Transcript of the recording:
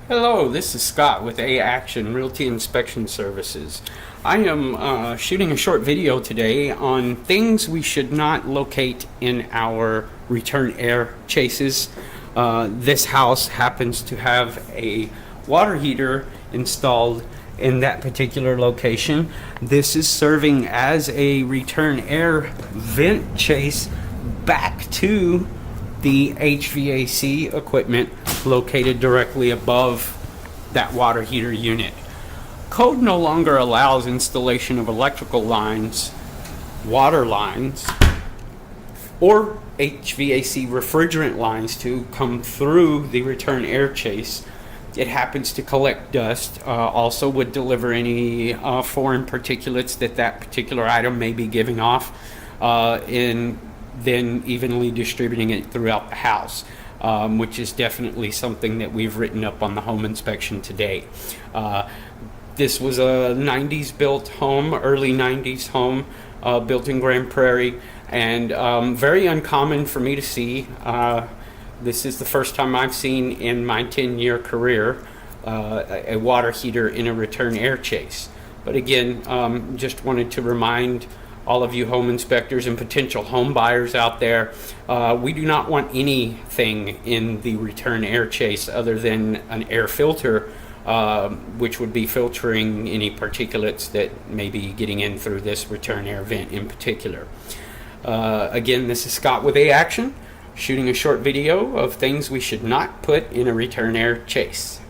Hello, this is Scott with A Action Realty Inspection Services. I am shooting a short video today on things we should not locate in our return air chases. This house happens to have a water heater installed in that particular location. This is serving as a return air vent chase back to the HVAC equipment located directly above that water heater unit. Code no longer allows installation of electrical lines, water lines, or HVAC refrigerant lines to come through the return air chase. It happens to collect dust, also would deliver any foreign particulates that particular item may be giving off, and then evenly distributing it throughout the house, which is definitely something that we've written up on the home inspection today. This was a 90s built home, early 90s home, built in Grand Prairie, and very uncommon for me to see. This is the first time I've seen in my 10-year career a water heater in a return air chase. But again, just wanted to remind all of you home inspectors and potential home buyers out there, we do not want anything in the return air chase other than an air filter, which would be filtering any particulates that may be getting in through this return air vent in particular. Again, this is Scott with A Action, shooting a short video of things we should not put in a return air chase.